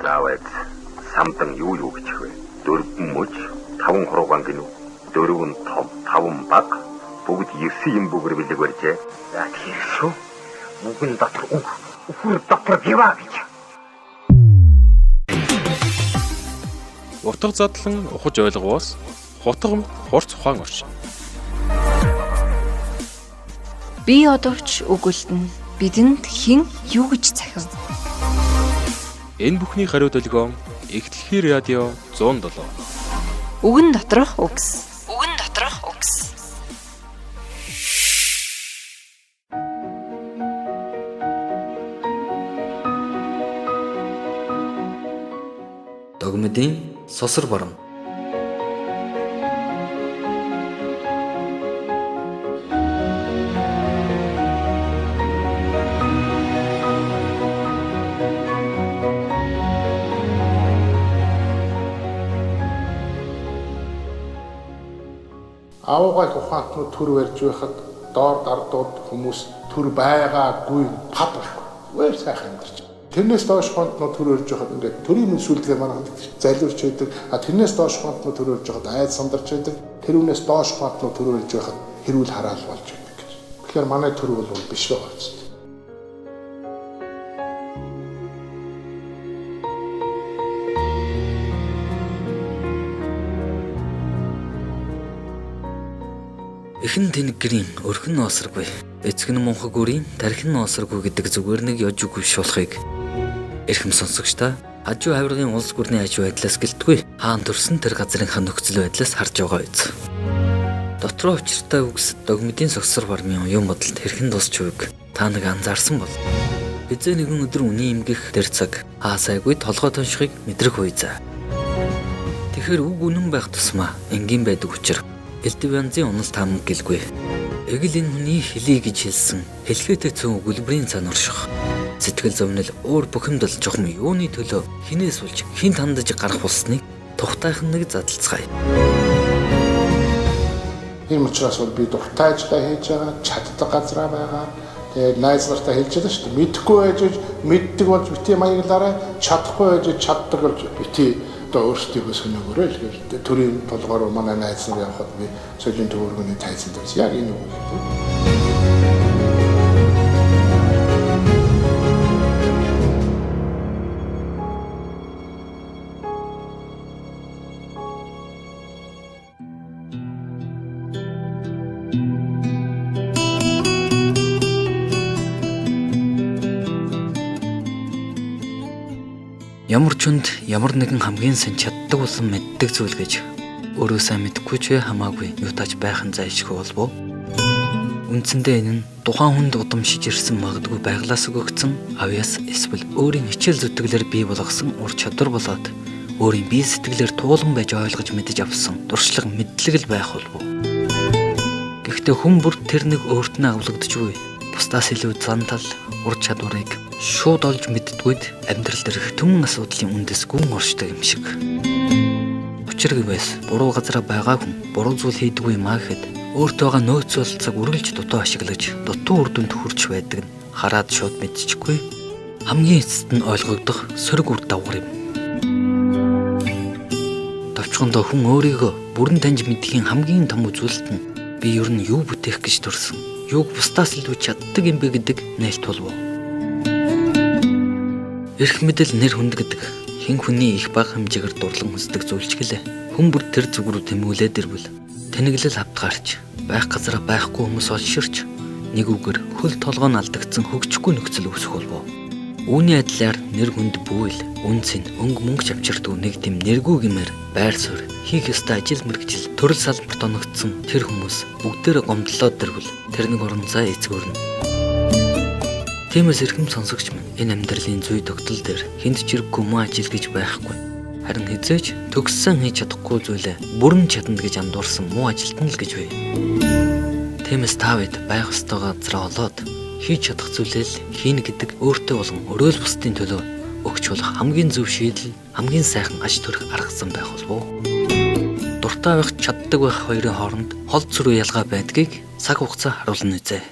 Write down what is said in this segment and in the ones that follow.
Заавал самдан юу гэж вэ? 4 мөч, 5 хуруугаан гинүү. 4 том, 5 баг. Бүгд 9 юм бүгэр бэлэг барьжээ. Яа тийм шүү. Үгэн дотор үхэр дотор гіваа гэж. Утга задлан ухаж ойлгоос хутгам хурц ухаан орчин. Би одовч өгүүлтэн бидэнд хэн юу гэж захив. Энэ бүхний хариу долгион их дэлхийн радио 107. Үгэн доторх үгс. Үгэн доторх үгс. Догмодын сосор барам. Аваагаал ухаантнууд төр барьж байхад доор дардууд хүмүүс төр байгаагүй пад байхгүй. Өөр сайхан амьдарч. Тэрнээс доош ухаантнууд төр барьж байхад ингээд төрийн мэд сүлдгээ манайд залуурч байдаг. Тэрнээс доош ухаантнууд төр барьж байхад айд сандарч байдаг. Тэрүүнээс доош ухаантнууд төр барьж байхад хэрүүл хараал болж байдаг гэж. Тэгэхээр манай төр бол биш байгаа ч. Эхэн тэнэг гэрийн өрхөн ноосоргүй, эцэг нь мунхаг үрийн тархин ноосоргүй гэдэг зүгээр нэг ёж үгүй шуулахыг эрхэм сонсогчдаа хажуу хавиргын улс гүрний аж байдлаас гэлтгүй хаан төрсөн тэр газрынхаа нөхцөл байдлаас харж байгаа биз. Дотроо учиртай үгс догмодын согсор бармын оюун бодолд хэрхэн тусч байгааг та нэг анзаарсан бол бизээ нэгэн өдөр үний эмгэх тэр цаг хаасайгүй толгой тоншихыг мэдрэх үе. Тэгэхэр үг үнэн байх тусмаа энгийн байдаг учраас элдвянзын унал таамаг гэлгүй. Эгэл энэ хүний хэлий гэж хэлсэн хэлхээтэй цөөн өгүүлбэрийн цан орших. Сэтгэл зовнил уур бухимдал жохом юуны төлөө хинээс болж хин тандаж гарах болсныг тухтайхан нэг задлцгаая. Тийм учраас би дуртай ажиллаа хийж байгаа, чаддаг газраа байгаа. Тэгээд найз нартай хэлж байгаа шүү дээ. Мэдхгүй байж мэддэг болж бити маяглаарай, чадахгүй байж чаддаг болж бити өөрсдөө сонирхороо л гэдэг. Төрийн толгоор манай найз нар явахад би соёлын төвөргөний тайзанд байсан. Яг энэ үг. Ямар ч хүнд ямар нэгэн хамгийн сайн чаддаг болон мэддэг зүйл гэж өөрөө сайн мэдэхгүй ч хамаагүй юутаач байх нь зайлшгүй болов. Үндсэндээ энэ нь тухайн хүнд удамшиж ирсэн магадгүй байглаас өгөгдсөн авьяас эсвэл өөрийн хичээл зүтгэлээр бий болгосон ур чадвар болоод өөрийн бие сэтгэлээр туулан байж ойлгож мэдэж авсан дуршлаг мэдлэг л байх болов. Гэхдээ хүн бүр тэр нэг өөртөө авлагдчихгүй бусдаас илүү зантал ур чадварыг шууд олж мэддгүйд амьдрал дээрх түмэн асуудлын үндэс гүн оршдог юм шиг. Учир гэвээс буруу газараа байгаа хүн буруу зүйл хийдэггүй маа гэхэд өөртөө байгаа нөөц болцоог үргэлж дутуу ашиглаж дутуу үр дүнд хүрч байдаг нь хараад шууд мэдчихгүй хамгийн эцэст нь ойлгогдох сөрөг үр дагавар юм. Товчхондоо хүн өөрийгөө бүрэн таньж мэдхийн хамгийн том үзүүлэлт нь би ер нь юу бүтээх гэж төрсөн, юуг бусдаас илүү чаддаг юм бэ гэдэг нээлт болов. Эрх мэдэл нэр хүнд гэдэг хэн хүний их бага хэмжээгээр дурлан хүсдэг зүйлч гэлээ. Хүн бүр тэр зүг рүү тэмүүлээд ирвэл тэнэглэл хавтгаарч байх газараа байхгүй хүмүүс олширч нэг үгээр хөл толгой нь алдагдсан хөгжихгүй нөхцөл үүсэх болов. Үүний адилаар нэр хүнд бүйл, үнцэн, өнгө мөнгө авчирдаг нэг тийм нэргүй гэмээр байр суурь, хийх ёстой ажил мэргэжил, төрөл салбарт оногдсон тэр хүмүүс бүгдээрээ гомдлоод дэрвэл тэр нэг орон зай эцгүүрнэ. Тиймээс эрхэм сонсогч минь энэ амьдралын зүй тогтол дээр хүнд чирэггүй муу ажил гэж байхгүй. Харин хизээч төгссөн хийж чадахгүй зүйлээ бүрэн чадна гэж андуурсан муу ажилтан л гэж бай. Тиймээс та бид байх ёстойгоо газраа олоод хийж чадах зүйлээ л хийнэ гэдэг өөртөө болон өрөөл бусдын төлөө өгч болох хамгийн зөв шийдэл, хамгийн сайхан аж төрөх арга зам байх болов. Дуртай байх, чаддаг байх хоёрын хооронд хол зөрүү ялгаа байдгийг цаг хугацаа харуулна үзье.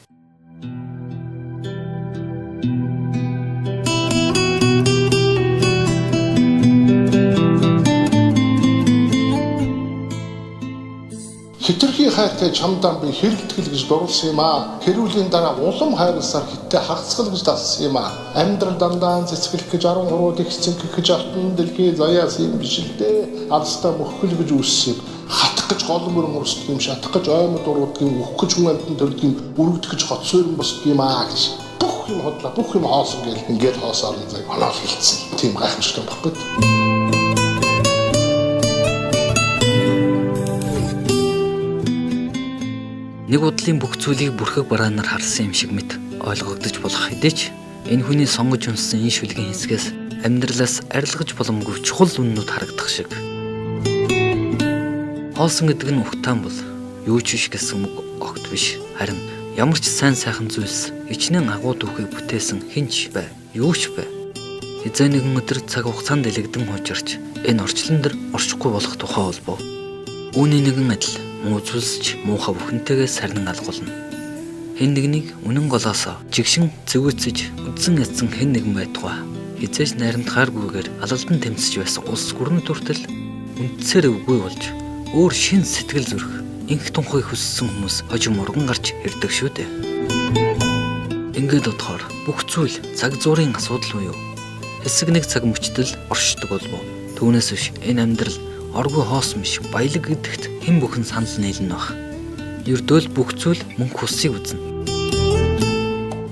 Хитрхи хайртай чамдаа би хэрэгтгэл гэж дурлсан юм аа. Хэрүүлийн дараа улам хайрласаар хиттэй хагасгал гэж дассан юм аа. Амьдрал дандаа цэцгэлэх гэж 13 тэгсэн гэж алтан дэлхий заяас юм биш л дээ. Алстаа мөхөл гэж үүссэн. Хатах гэж гол мөрөн урсдаг юм, шатах гэж оймод урууддаг юм, өөх гэж хүн амьтан төрдөг юм, өргөдөх гэж хот суурин босдог юм аа гэж. Бүх юм хотлоо, бүх юм хоосон гэл ингээд хоосоор нэг цаг оноо хэлсэн. Тийм гайхамшигтай баггүй. Нэг удлын бүх зүйлийг бүрхэг бараанаар харсан юм шиг мэт ойлгогдож болох хэдий ч энэ хүний сонгож унссан энэ шүлгийн хэсгээс амьдралаас арилгаж боломгүй чухал үннүүд харагдах шиг. Хоосон гэдэг нь ухтаан бол юу ч биш гэсэн үг огт биш. Харин ямар ч сайн сайхан зүйлс ичнээн агуу дүүхийг бүтээсэн хинч бай, юу ч бай. Хизээ нэгэн өдөр цаг хугацаанд дэлгдэн хуучирч энэ орчлон дээр орчихгүй болох тухай холбоо. Үүний нэгэн адил муу зүйлсч муухай бүхэнтэйгээ сарнин алгуулна. Хэн нэгнийг үнэн голоосоо жигшин зөвөөцөж үдсэн эцэн хэн нэгэн байтугай. Хизээж найрамдгааргүйгээр алалдан тэмцэж байсан улс гүрэн төртөл үндсээр өвгүй болж өөр шин сэтгэл зүрх инх тунхыг хүссэн хүмүүс хожим урган гарч ирдэг шүү дээ. Ингээд бодохоор бүх зүйл цаг зуурын асуудал буюу хэсэг нэг цаг мөчтөл оршдог болов. Түүнээс биш энэ амьдрал оргүй хоосон биш баялаг гэдэгт хэн бүхэн санал нийлнэ баг. Ердөөл бүх зүйл мөнх усыг үзнэ.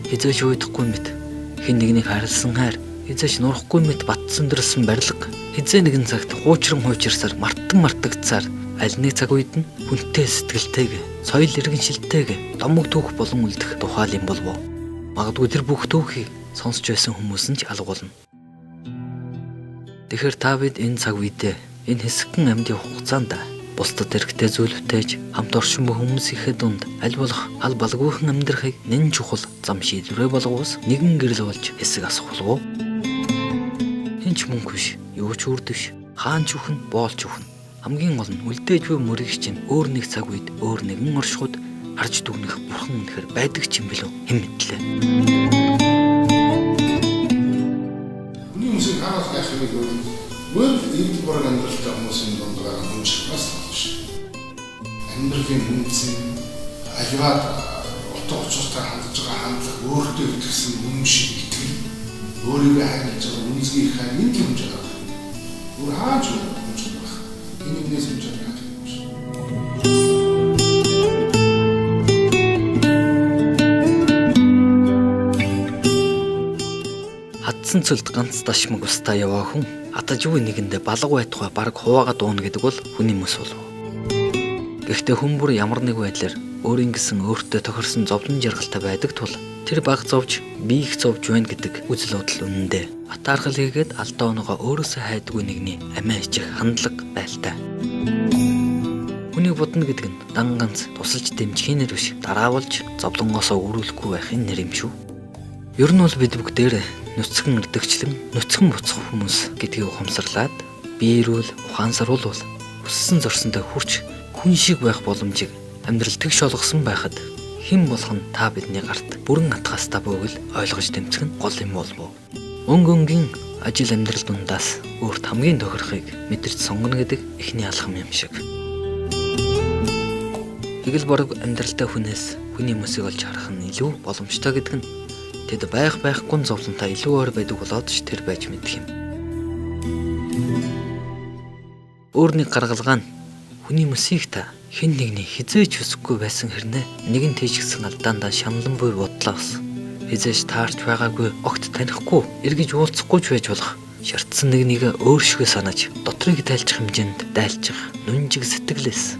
Хизээч уйдахгүй мэт хэн нэгнийг харилсан хайр, хизээч нурахгүй мэт батсан дэрсэн барилга, хизээ нэгэн цагт хуучирсаар мартагдсаар аль нэг цаг үед нь хүнтэй сэтгэлтэйг, соёл иргэншилтэйг домог түүх болон үлдэх тухайл юм болов. Магадгүй тэр бүх түүхийг сонсч байсан хүмүүс нь ч алгуулна. Тэгэхээр та бид энэ цаг үедээ энэ хэсэгэн амьдын хугацаанд бусдад хэрэгтэй зүйл бүтээж хамт оршин буй хүмүүсийнхээ дунд аль болох ал балгүйхэн амьдрахыг нэн чухал зам шийдвэрээ болгоос нэгэн гэрэл болж хэсэг асах болов. Хинч мөнгө биш, юу ч үрд биш, хаан ч үхэн, боол ч үхэн. Хамгийн гол нь үлдээж буй мөрийг чинь өөр нэг цаг үед өөр нэгэн оршихуд харж дүгнэх бурхан үнэхээр байдаг ч юм билүү хэн мэдлээ. Үний хүмүүсийг хараас гайхах юм бол өөр ийм борог амьдралтай хүмүүсийн дунд байгаа хүмүүс бас болж амьдралын үнцэн аюулт утга учиртай хандж байгаа хандлага өөртөө итгэсэн үнэн шиг итгэл өөрийгөө хайрлаж байгаа үнцгийг хайр энэ юм жаа. Өөр хааж байна. Энэ нэгнээс юм жаа. Хатсан цөлд ганц дашмаг устаа яваа хүн атаж үе нэгэндээ балга байтугай баг хуваагаа дууна гэдэг бол хүний мэс болов. Гэхдээ хүн бүр ямар нэг байдлаар өөрийн гэсэн өөртөө тохирсон зовлон жаргалтай байдаг тул тэр баг зовж би их зовж байна гэдэг үзэл бодол үнэндээ атаархал хийгээд алдаа оноогоо өөрөөсөө хайдаггүй нэгний амиа ичих хандлага байлтай. Хүнийг бодно гэдэг нь дан ганц тусалж дэмжихийнээр биш дараа болж зовлонгоосоо өрүүлэхгүй байхын нэр юм шүү. Ер нь бол бид бүгдээр нүцгэн өрдөгчлэн нүцгэн буцах хүмүүс гэдгийг ухамсарлаад биерүүл ухаансаруул бол хүссэн зорсондоо хүрч хүн шиг байх боломжийг амьдрал тэгш олгосон байхад хэн болох нь та бидний гарт бүрэн атгаастаа бөгөл ойлгож тэмцэх нь гол юм болов. Өнгөнгийн ажил амьдрал дундаас өөрт хамгийн тохирохыг мэдэрч сонгоно гэдэг эхний алхам юм шиг. Игэл борог амьдралтай хүнээс хүний хүмүүсийг олж харах нь илүү боломжтой гэдэг нь тэд байхгүй зовлонтой илүү ор байдаг болоод ч тэр байж мэдэх юм. Өөрний гаргалгаа нь хүний mëсийг та хэн нэгний хизээж хүсэхгүй байсан хэрнээ нэгэн тэжгсэн алдаандаа шаналн буй бодлоос хизээж таарч байгаагүй огт танихгүй эргэж уулзахгүй ч байж болох ширтсэн нэгнийг өөршгөө санаж дотрыг тайлчих хэмжээнд дайлчих нүнжиг сэтгэлээс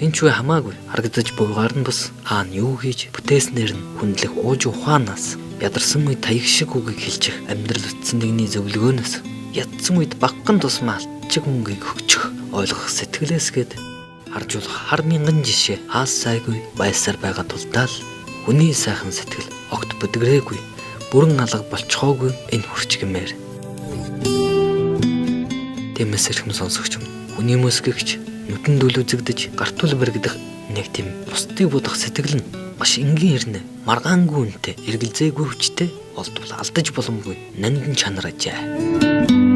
хинч вэ хамаагүй харагдаж буйгаар нь бас хаана юу хийж бүтээснээр нь хүндлэх ууж ухаанаас ядарсан үед таяг шиг үгийг хэлчих амьдрал утсан нэгний зөвлөгөөнөөс ядсан үед багхан тусмаа алтчиг мөнгийг өгчих ойлгох сэтгэлээс гээд харж болох хар мянган жишээ хаас сайгүй байсаар байгаа тулдаа л хүний сайхан сэтгэл огт бүдгрээгүй бүрэн алга болчихоогүй энэ хүрчгэмээр. Тиймээс эрхэм сонсогч хүний мөсгөгч нүдэн дүл үзэгдэж гартул бэргдэх нэг тийм бусдыг будах сэтгэл нь маш энгийн ирнэ маргаангүй үнэтэй эргэлзээгүй хүчтэй олдвол алдаж боломгүй нандин чанар ажээ.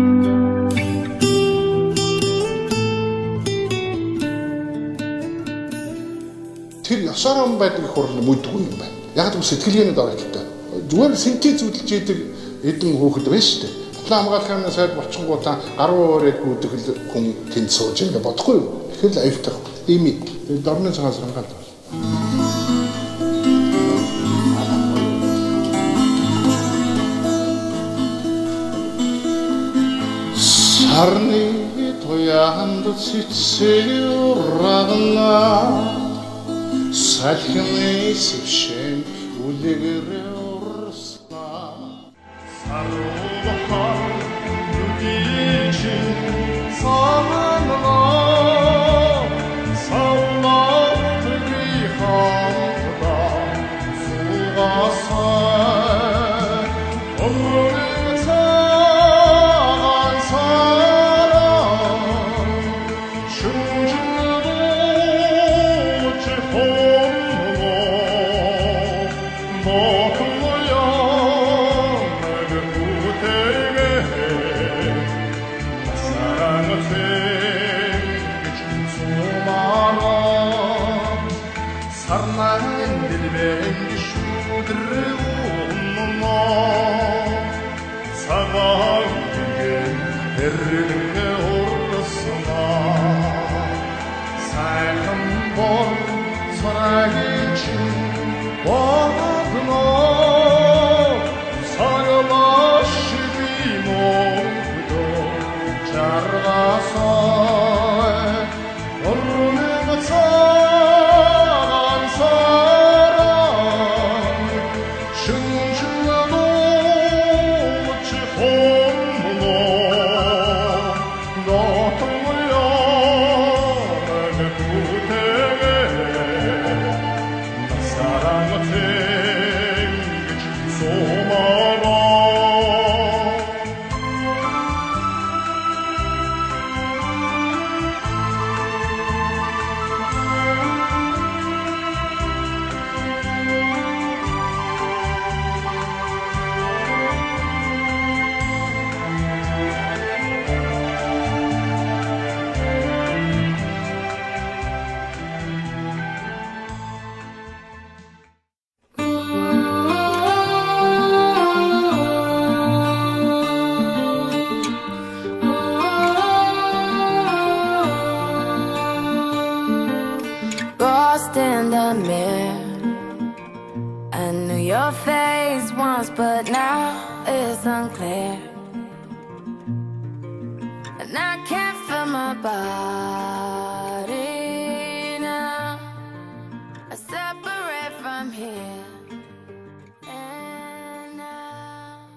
тэр ёсоор юм байдаг их хурлын мэдгүй юм байна. Яг л сэтгэлгээний дор хэлдэг. Зүгээр синтез зүтэлж идэг эдэн хөөхд байна шүү дээ. Батлан хамгаалахын сайд болчингуудаа гаруй өрөөд гүдэх хүн тэнд сууж ингэ бодохгүй юу? Тэгэхээр л аюултай. Ийм дорны цагаас хамгаалдаг. Сарны тоянд цэцэррагна салхины сэвшэн үлэгэрэ урсна саруухан үдичин самана саулатри хамтда сугасай Lost in the mirror, I knew your face once, but now it's unclear. And I can't feel my body now. I separate from here and now.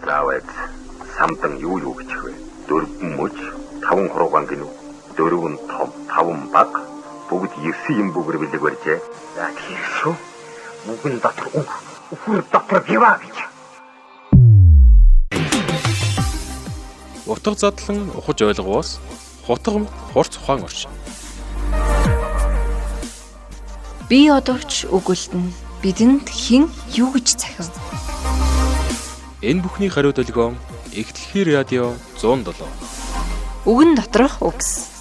Заавал самтан юу гэж вэ? Дөрвөн мөч, таван хуруугаан гинүү. Дөрвөн том, таван баг, бүгд 9 юм бүгэр билэг барьжээ. За тийм шүү. Бүгэн дотор үхэр дотор биваа гэж. Утга задлан ухаж ойлгоос хутга хурц ухаан орчин. Би одовч өгүүлтэн бидэнд хэн юу гэж захив? Энэ бүхний хариу долгион Эхлэхийн радио 107. Үгэн доторх үгс.